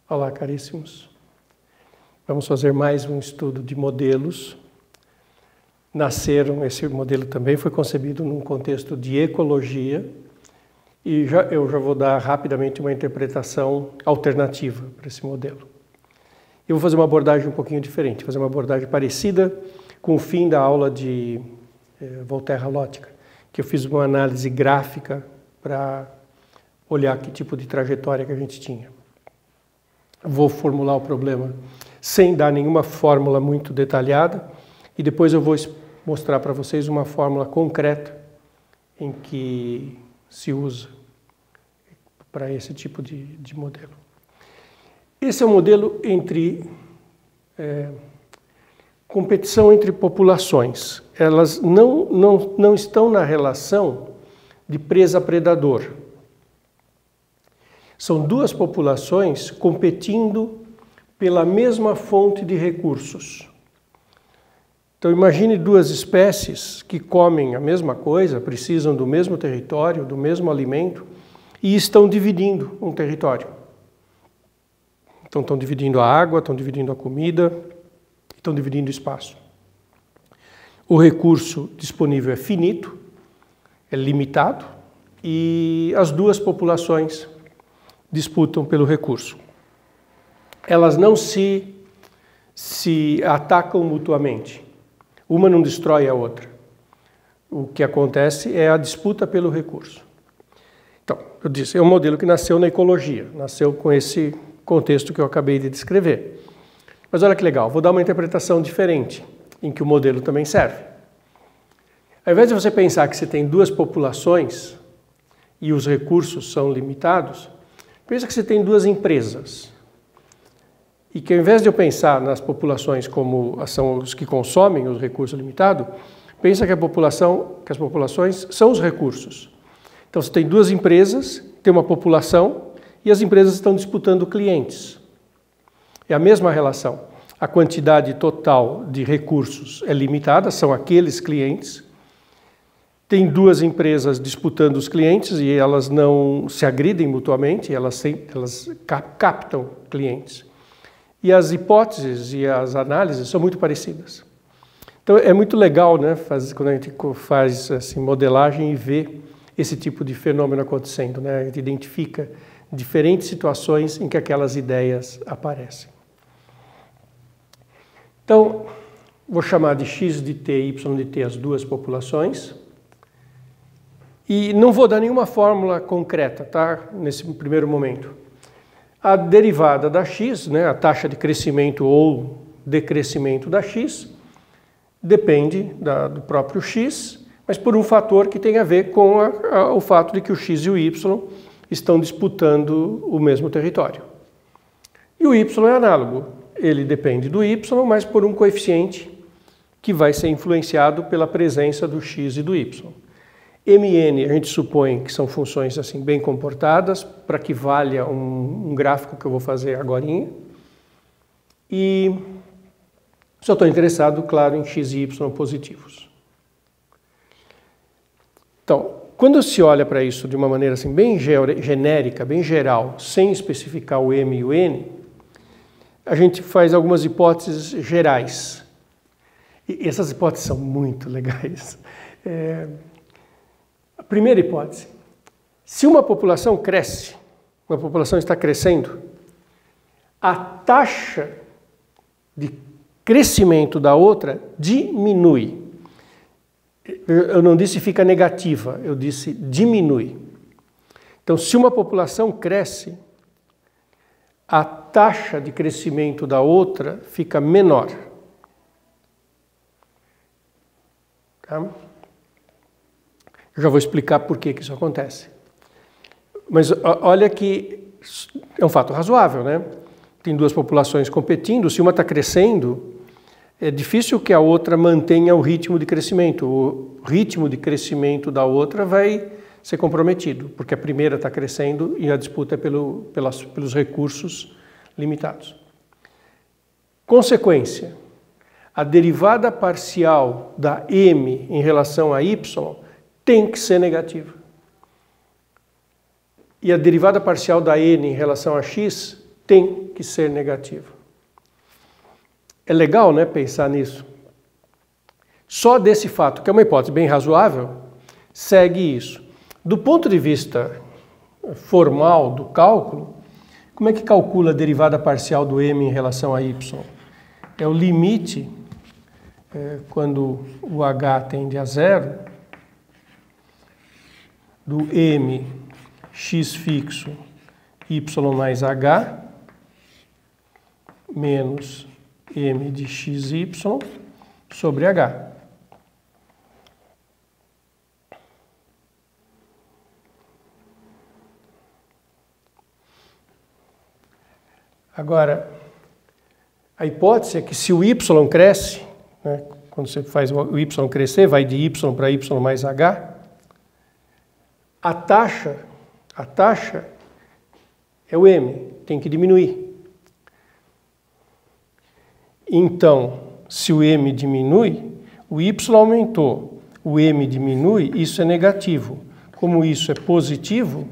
Olá, caríssimos. Vamos fazer mais um estudo de modelos. Esse modelo também foi concebido num contexto de ecologia e eu já vou dar rapidamente uma interpretação alternativa para esse modelo. Eu vou fazer uma abordagem um pouquinho diferente, fazer uma abordagem parecida com o fim da aula de Volterra-Lotka, que eu fiz uma análise gráfica para olhar que tipo de trajetória que a gente tinha. Vou formular o problema sem dar nenhuma fórmula muito detalhada e depois eu vou mostrar para vocês uma fórmula concreta em que se usa para esse tipo de modelo. Esse é um modelo entre competição entre populações. Elas não estão na relação de presa-predador. São duas populações competindo pela mesma fonte de recursos. Então imagine duas espécies que comem a mesma coisa, precisam do mesmo território, do mesmo alimento e estão dividindo um território. Então estão dividindo a água, estão dividindo a comida, estão dividindo o espaço. O recurso disponível é finito, é limitado e as duas populações disputam pelo recurso. Elas não se atacam mutuamente. Uma não destrói a outra. O que acontece é a disputa pelo recurso. Então, eu disse, é um modelo que nasceu na ecologia, nasceu com esse contexto que eu acabei de descrever. Mas olha que legal, vou dar uma interpretação diferente, em que o modelo também serve. Ao invés de você pensar que você tem duas populações e os recursos são limitados, pensa que você tem duas empresas e que ao invés de eu pensar nas populações como são os que consomem os recursos limitados, pensa que as populações são os recursos. Então você tem duas empresas, tem uma população e as empresas estão disputando clientes. É a mesma relação. A quantidade total de recursos é limitada, são aqueles clientes. Tem duas empresas disputando os clientes e elas não se agridem mutuamente, elas captam clientes. E as hipóteses e as análises são muito parecidas. Então é muito legal, né, quando a gente faz assim, modelagem e vê esse tipo de fenômeno acontecendo, né? A gente identifica diferentes situações em que aquelas ideias aparecem. Então, vou chamar de x de t e y de t as duas populações. E não vou dar nenhuma fórmula concreta, tá? Nesse primeiro momento. A derivada da x, né, a taxa de crescimento ou decrescimento da x, depende do próprio x, mas por um fator que tem a ver com o fato de que o x e o y estão disputando o mesmo território. E o y é análogo. Ele depende do y, mas por um coeficiente que vai ser influenciado pela presença do x e do y. Mn, a gente supõe que são funções assim bem comportadas, para que valha um gráfico que eu vou fazer agorinha. E só estou interessado, claro, em x e y positivos. Então, quando se olha para isso de uma maneira assim bem genérica, bem geral, sem especificar o m e o n, a gente faz algumas hipóteses gerais. E essas hipóteses são muito legais. A primeira hipótese, se uma população cresce, uma população está crescendo, a taxa de crescimento da outra diminui. Eu não disse fica negativa, eu disse diminui. Então, se uma população cresce, a taxa de crescimento da outra fica menor. Tá? Eu já vou explicar por que isso acontece. Mas olha que é um fato razoável, né? Tem duas populações competindo, se uma está crescendo, é difícil que a outra mantenha o ritmo de crescimento. O ritmo de crescimento da outra vai ser comprometido, porque a primeira está crescendo e a disputa é pelos recursos limitados. Consequência, a derivada parcial da m em relação a y tem que ser negativa. E a derivada parcial da n em relação a x tem que ser negativa. É legal, né, pensar nisso. Só desse fato, que é uma hipótese bem razoável, segue isso. Do ponto de vista formal do cálculo, como é que calcula a derivada parcial do m em relação a y? É o limite, quando o h tende a zero, do m x fixo y mais h menos m de xy sobre h. Agora, a hipótese é que se o y cresce, né, quando você faz o y crescer, vai de y para y mais h, a taxa é o m, tem que diminuir. Então, se o m diminui, o y aumentou, o m diminui, isso é negativo. Como isso é positivo,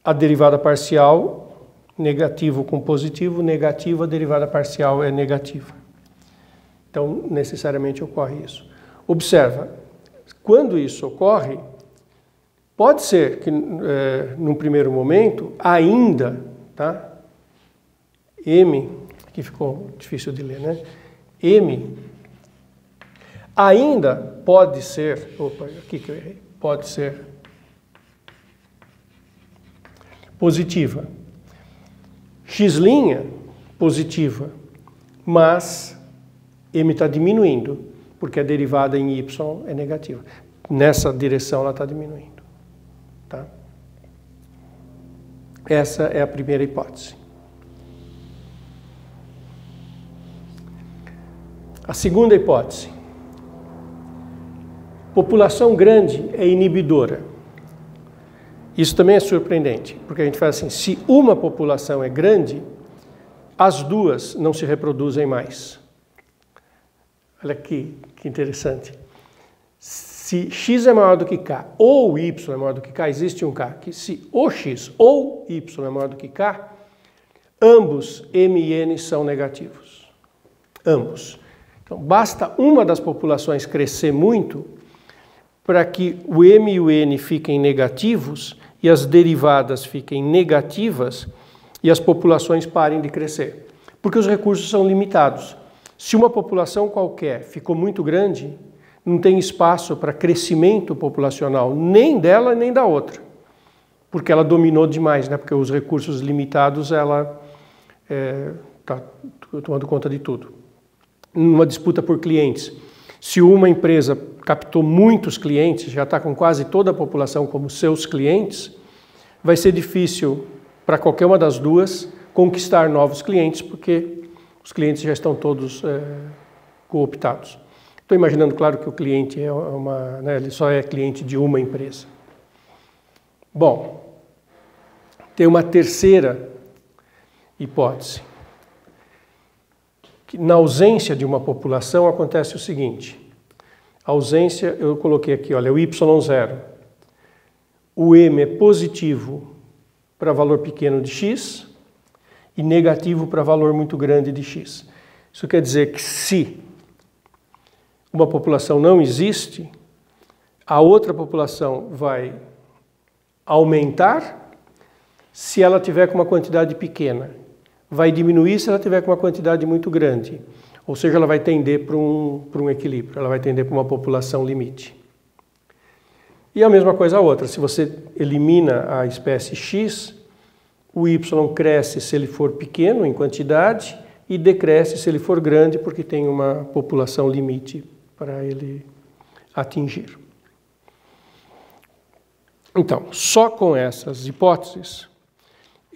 a derivada parcial, negativo com positivo, negativo, a derivada parcial é negativa. Então, necessariamente ocorre isso. Observa, quando isso ocorre, pode ser que, num primeiro momento, ainda, tá? M, aqui ficou difícil de ler, né? M ainda pode ser, opa, aqui que eu errei, pode ser positiva. X' positiva, mas M está diminuindo, porque a derivada em Y é negativa. Nessa direção ela está diminuindo. Tá? Essa é a primeira hipótese. A segunda hipótese. População grande é inibidora. Isso também é surpreendente, porque a gente fala assim, se uma população é grande, as duas não se reproduzem mais. Olha que interessante. Se x é maior do que k ou y é maior do que k, existe um k, que se o x ou y é maior do que k, ambos m e n são negativos. Ambos. Então, basta uma das populações crescer muito para que o m e o n fiquem negativos e as derivadas fiquem negativas e as populações parem de crescer. Porque os recursos são limitados. Se uma população qualquer ficou muito grande, não tem espaço para crescimento populacional, nem dela nem da outra. Porque ela dominou demais, né? Porque os recursos limitados, ela está tomando conta de tudo. Numa disputa por clientes, se uma empresa captou muitos clientes, já está com quase toda a população como seus clientes, vai ser difícil para qualquer uma das duas conquistar novos clientes, porque os clientes já estão todos cooptados. Estou imaginando, claro, que o cliente né, ele só é cliente de uma empresa. Bom, tem uma terceira hipótese. Que na ausência de uma população acontece o seguinte. A ausência, eu coloquei aqui, olha, o y0. O m é positivo para valor pequeno de x e negativo para valor muito grande de x. Isso quer dizer que se uma população não existe, a outra população vai aumentar se ela tiver com uma quantidade pequena. Vai diminuir se ela tiver com uma quantidade muito grande. Ou seja, ela vai tender para um equilíbrio, ela vai tender para uma população limite. E a mesma coisa a outra, se você elimina a espécie X, o Y cresce se ele for pequeno em quantidade e decresce se ele for grande, porque tem uma população limite para ele atingir. Então, só com essas hipóteses,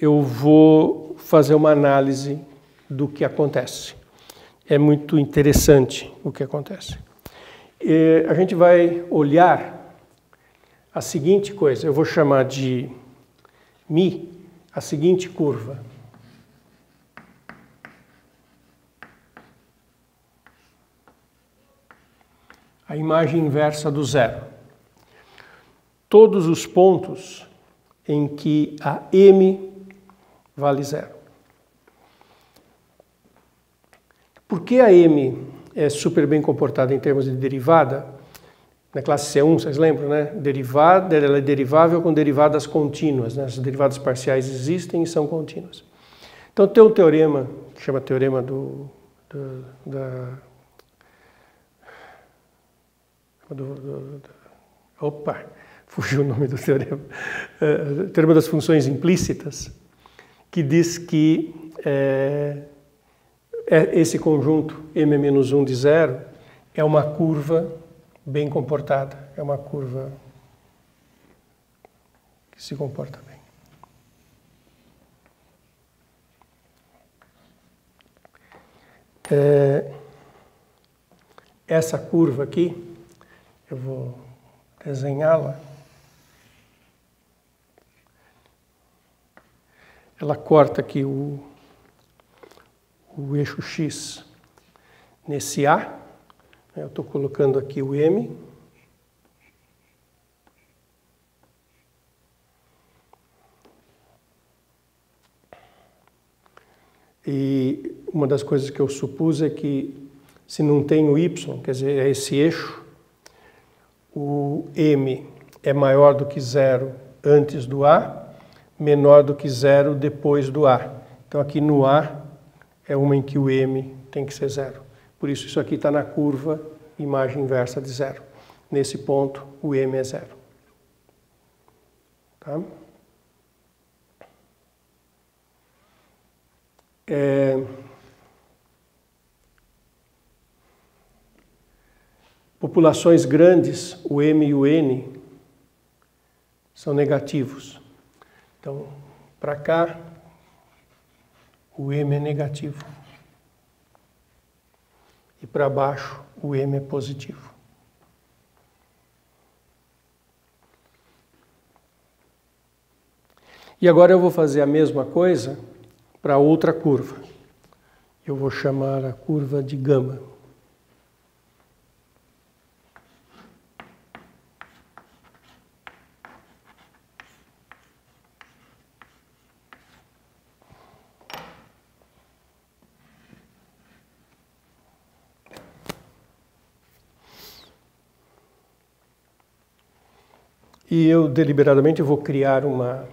eu vou fazer uma análise do que acontece. É muito interessante o que acontece. A gente vai olhar a seguinte coisa, eu vou chamar de μ, a seguinte curva. A imagem inversa do zero. Todos os pontos em que a m vale zero. Por que a M é super bem comportada em termos de derivada? Na classe C1, vocês lembram, né? Derivada, ela é derivável com derivadas contínuas, né? As derivadas parciais existem e são contínuas. Então tem um teorema, que chama teorema opa, fugiu o nome do teorema. Teorema das funções implícitas, que diz que esse conjunto M-1 de zero é uma curva bem comportada, é uma curva que se comporta bem. Essa curva aqui, eu vou desenhá-la. Ela corta aqui o eixo X nesse A. Eu estou colocando aqui o M. E uma das coisas que eu supus é que se não tem o Y, quer dizer, é esse eixo, o M é maior do que zero antes do A, menor do que zero depois do A. Então aqui no A é uma em que o M tem que ser zero. Por isso, isso aqui está na curva imagem inversa de zero. Nesse ponto, o M é zero. Tá? Populações grandes, o M e o N, são negativos. Então, para cá, o M é negativo. E para baixo, o M é positivo. E agora eu vou fazer a mesma coisa para outra curva. Eu vou chamar a curva de gama. E eu deliberadamente vou criar uma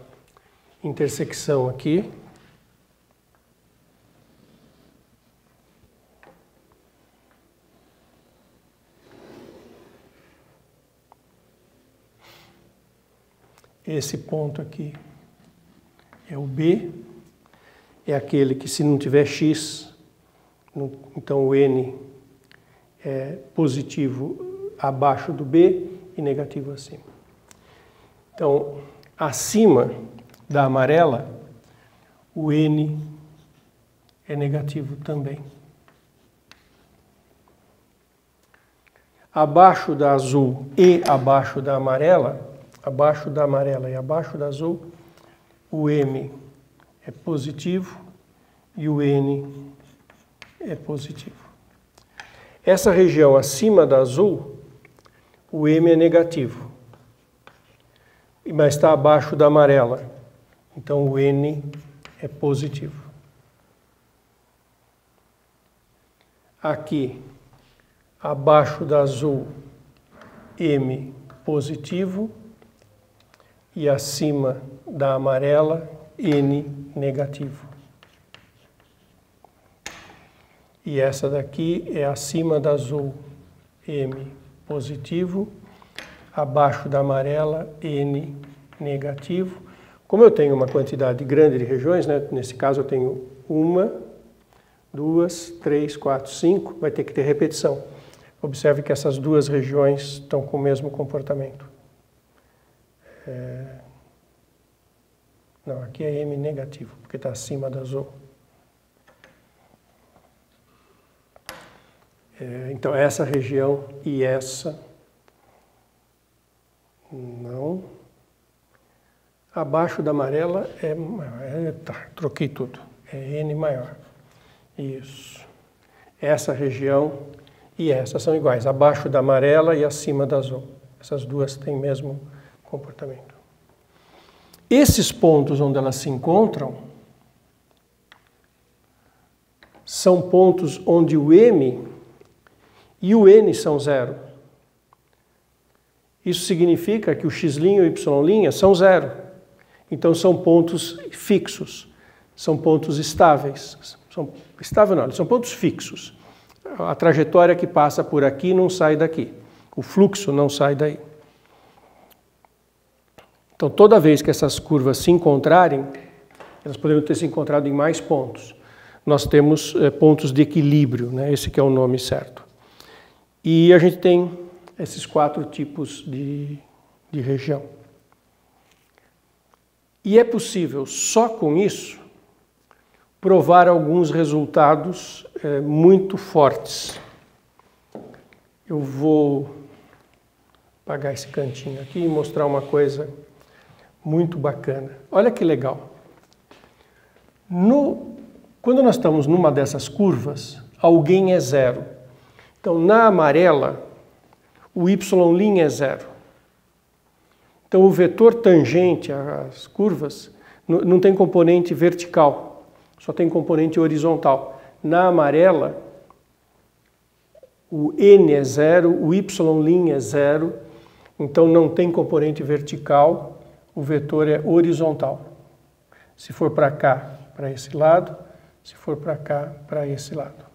intersecção aqui. Esse ponto aqui é o B, é aquele que se não tiver X, então o N é positivo abaixo do B e negativo acima. Então, acima da amarela, o N é negativo também. Abaixo da azul e abaixo da amarela e abaixo da azul, o M é positivo e o N é positivo. Essa região acima da azul, o M é negativo, mas está abaixo da amarela, então o N é positivo. Aqui, abaixo da azul, M positivo, e acima da amarela, N negativo. E essa daqui é acima da azul, M positivo, abaixo da amarela, N negativo. Como eu tenho uma quantidade grande de regiões, né? Nesse caso eu tenho 1, 2, 3, 4, 5, vai ter que ter repetição. Observe que essas duas regiões estão com o mesmo comportamento. Não, aqui é M negativo, porque está acima da azul. Então, essa região e essa, não. Abaixo da amarela tá, troquei tudo, é N maior. Isso. Essa região e essa são iguais, abaixo da amarela e acima da azul. Essas duas têm o mesmo comportamento. Esses pontos onde elas se encontram são pontos onde o M e o N são zero. Isso significa que o x' e o y' são zero. Então são pontos fixos, são pontos estáveis. Estável não, são pontos fixos. A trajetória que passa por aqui não sai daqui. O fluxo não sai daí. Então toda vez que essas curvas se encontrarem, elas poderiam ter se encontrado em mais pontos. Nós temos pontos de equilíbrio, né? Esse que é o nome certo. E a gente tem esses 4 tipos de região. E é possível, só com isso, provar alguns resultados muito fortes. Eu vou apagar esse cantinho aqui e mostrar uma coisa muito bacana. Olha que legal. Quando nós estamos numa dessas curvas, alguém é zero. Então, na amarela, o y' é zero. Então, o vetor tangente às curvas não tem componente vertical, só tem componente horizontal. Na amarela, o n é zero, o y' é zero, então não tem componente vertical, o vetor é horizontal. Se for para cá, para esse lado, se for para cá, para esse lado.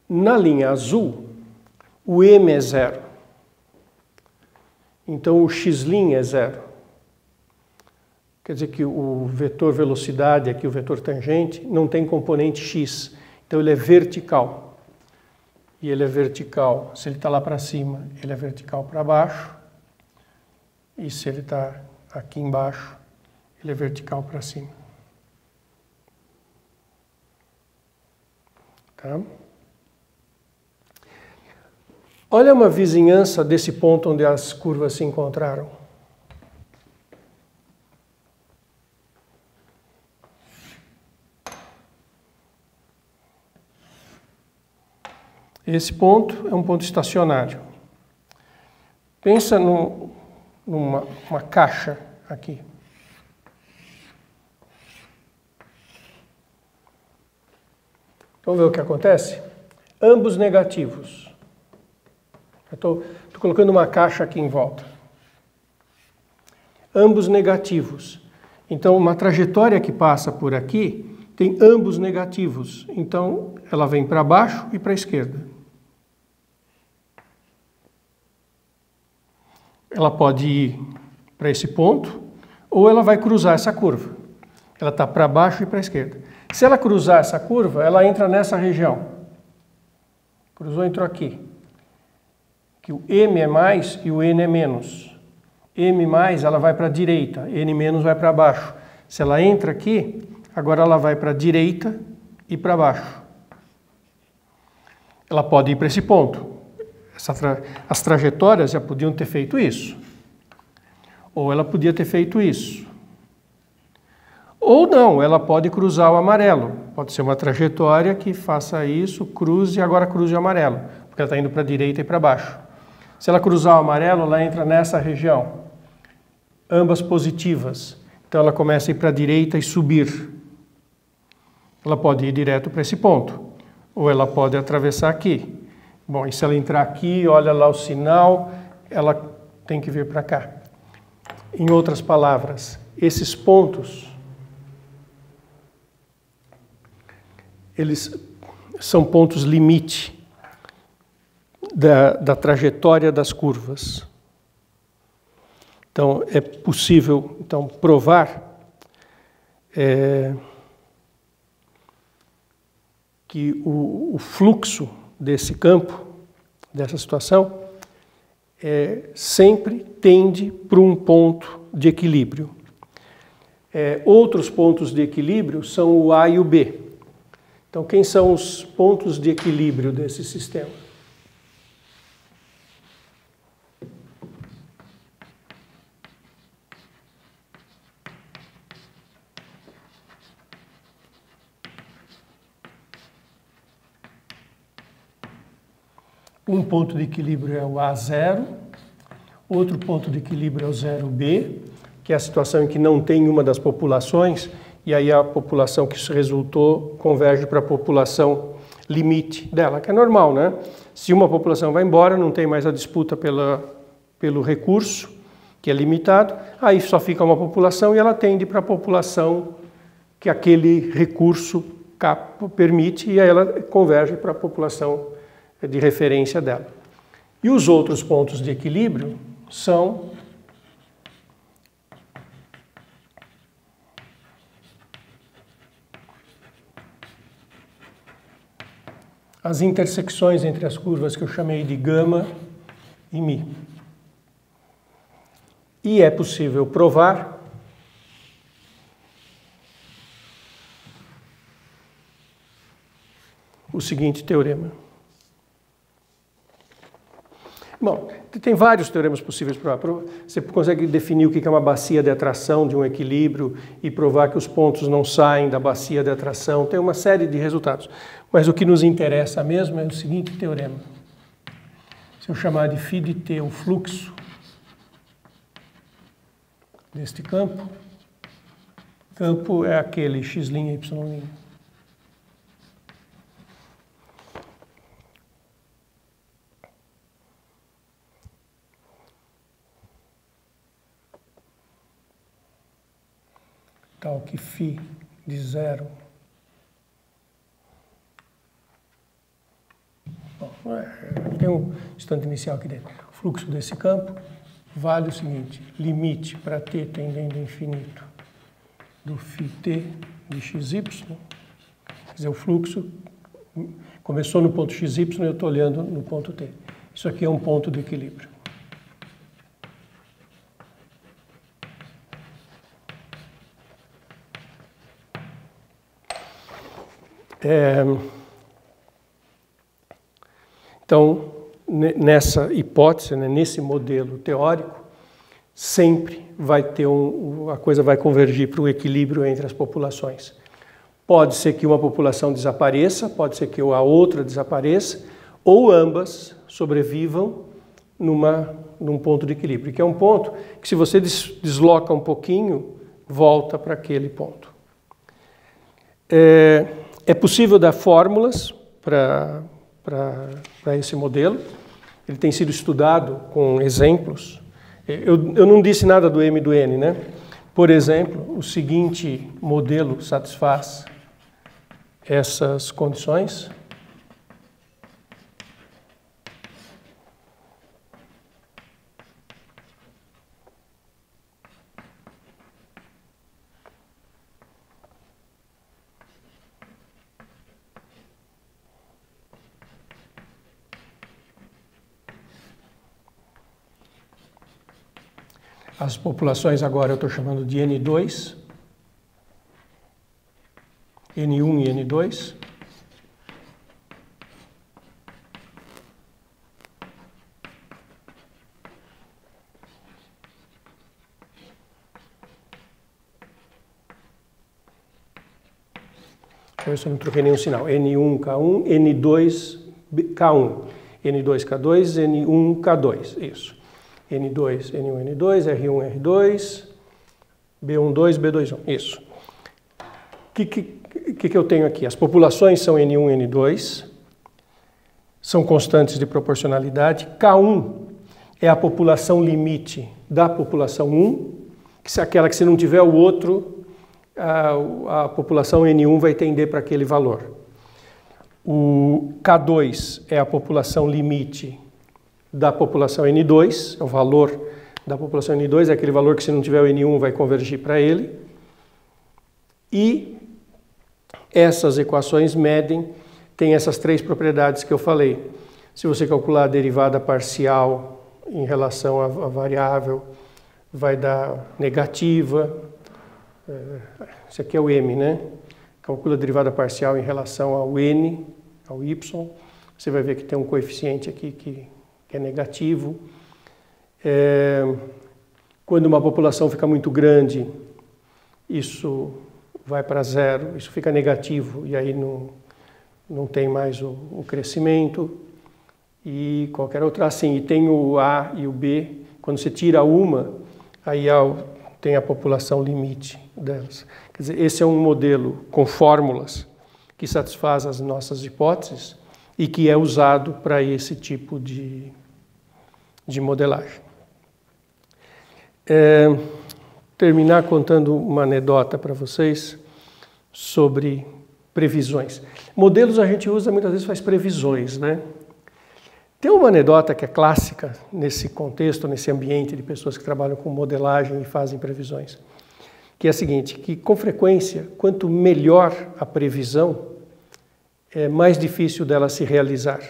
Na linha azul, o m é zero. Então o x' é zero. Quer dizer que o vetor velocidade, aqui o vetor tangente, não tem componente x. Então ele é vertical. E ele é vertical, se ele está lá para cima, ele é vertical para baixo. E se ele está aqui embaixo, ele é vertical para cima. Tá? Olha uma vizinhança desse ponto onde as curvas se encontraram. Esse ponto é um ponto estacionário. Pensa numa caixa aqui. Vamos ver o que acontece? Ambos negativos. Eu estou colocando uma caixa aqui em volta. Ambos negativos. Então, uma trajetória que passa por aqui tem ambos negativos. Então, ela vem para baixo e para a esquerda. Ela pode ir para esse ponto, ou ela vai cruzar essa curva. Ela está para baixo e para a esquerda. Se ela cruzar essa curva, ela entra nessa região. Cruzou, entrou aqui. Que o m é mais e o n é menos. M mais, ela vai para a direita, n menos vai para baixo. Se ela entra aqui, agora ela vai para a direita e para baixo. Ela pode ir para esse ponto. As trajetórias já podiam ter feito isso. Ou ela podia ter feito isso. Ou não, ela pode cruzar o amarelo. Pode ser uma trajetória que faça isso, cruze e agora cruze o amarelo. Porque ela está indo para a direita e para baixo. Se ela cruzar o amarelo, ela entra nessa região. Ambas positivas. Então ela começa a ir para a direita e subir. Ela pode ir direto para esse ponto. Ou ela pode atravessar aqui. Bom, e se ela entrar aqui, olha lá o sinal, ela tem que vir para cá. Em outras palavras, esses pontos, eles são pontos limite da trajetória das curvas. Então, é possível provar que o fluxo desse campo, dessa situação, sempre tende para um ponto de equilíbrio. Outros pontos de equilíbrio são o A e o B. Então, quem são os pontos de equilíbrio desse sistema? Um ponto de equilíbrio é o A0, outro ponto de equilíbrio é o 0B, que é a situação em que não tem uma das populações, e aí a população que isso resultou converge para a população limite dela, que é normal, né? Se uma população vai embora, não tem mais a disputa pelo recurso, que é limitado, aí só fica uma população e ela tende para a população que aquele recurso permite, e aí ela converge para a população de referência dela. E os outros pontos de equilíbrio são as intersecções entre as curvas que eu chamei de gama e mi. E é possível provar o seguinte teorema. Bom, tem vários teoremas possíveis para provar. Você consegue definir o que é uma bacia de atração de um equilíbrio e provar que os pontos não saem da bacia de atração. Tem uma série de resultados. Mas o que nos interessa mesmo é o seguinte teorema. Se eu chamar de φ de t o fluxo deste campo, campo é aquele x' y'. Tal que φ de 0 tem um instante inicial aqui dentro. O fluxo desse campo vale o seguinte: limite para t tendendo a infinito do φt de xy. Quer dizer, o fluxo começou no ponto xy e eu estou olhando no ponto t. Isso aqui é um ponto de equilíbrio. Então, nessa hipótese, né, nesse modelo teórico, sempre vai ter a coisa vai convergir para o equilíbrio entre as populações. Pode ser que uma população desapareça, pode ser que a outra desapareça, ou ambas sobrevivam num ponto de equilíbrio, que é um ponto que, se você desloca um pouquinho, volta para aquele ponto. É possível dar fórmulas para esse modelo. Ele tem sido estudado com exemplos. Eu não disse nada do M e do N, né? Por exemplo, o seguinte modelo satisfaz essas condições. As populações agora eu estou chamando de N2, N1 e N2. Eu só não troquei nenhum sinal. N1, K1, N2, K1, N2, K2, N1, K2. Isso. N2, N1, N2, R1, R2, B12, B21. Isso. O que eu tenho aqui? As populações são N1 e N2, são constantes de proporcionalidade. K1 é a população limite da população 1, que é aquela que, se não tiver o outro, a população N1 vai tender para aquele valor. O K2 é a população limite da população N2, é o valor da população N2, é aquele valor que, se não tiver o N1, vai convergir para ele. E essas equações têm essas três propriedades que eu falei. Se você calcular a derivada parcial em relação à variável, vai dar negativa. Esse aqui é o M, né? Calcula a derivada parcial em relação ao N, ao Y. Você vai ver que tem um coeficiente aqui que é negativo. Quando uma população fica muito grande, isso vai para zero, isso fica negativo e aí não tem mais o crescimento. E qualquer outra assim. E tem o A e o B. Quando você tira uma, aí tem a população limite delas. Quer dizer, esse é um modelo com fórmulas que satisfaz as nossas hipóteses e que é usado para esse tipo de modelagem. Terminar contando uma anedota para vocês sobre previsões. Modelos a gente usa, muitas vezes faz previsões, né? Tem uma anedota que é clássica nesse contexto, nesse ambiente de pessoas que trabalham com modelagem e fazem previsões, que é a seguinte, que com frequência, quanto melhor a previsão, é mais difícil dela se realizar,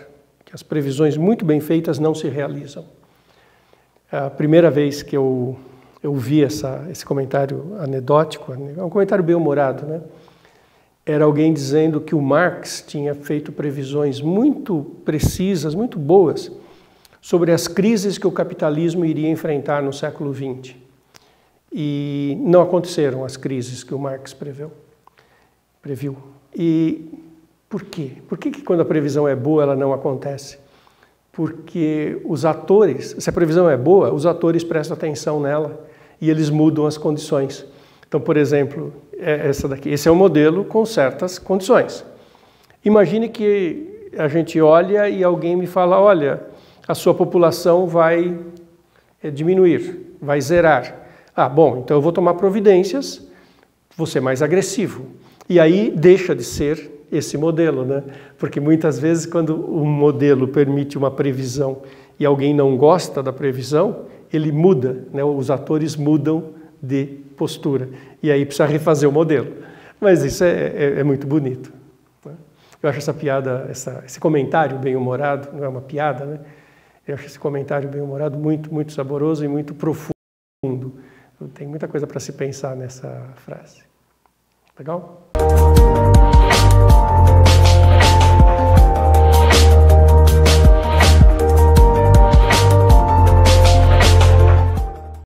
que as previsões muito bem feitas não se realizam. A primeira vez que eu vi esse comentário anedótico, é um comentário bem humorado, né? Era alguém dizendo que o Marx tinha feito previsões muito precisas, muito boas, sobre as crises que o capitalismo iria enfrentar no século XX. E não aconteceram as crises que o Marx previu. E por quê? Por que quando a previsão é boa ela não acontece? Porque os atores, se a previsão é boa, os atores prestam atenção nela e eles mudam as condições. Então, por exemplo, essa daqui, esse é um modelo com certas condições. Imagine que a gente olha e alguém me fala, olha, a sua população vai diminuir, vai zerar. Ah, bom, então eu vou tomar providências, vou ser mais agressivo. E aí deixa de ser esse modelo, né? Porque muitas vezes quando o modelo permite uma previsão e alguém não gosta da previsão, ele muda, né? Os atores mudam de postura. E aí precisa refazer o modelo. Mas isso é muito bonito, né? Eu acho essa piada, esse comentário bem-humorado, não é uma piada, né? Eu acho esse comentário bem-humorado muito, muito saboroso e muito profundo. Tem muita coisa para se pensar nessa frase. Legal?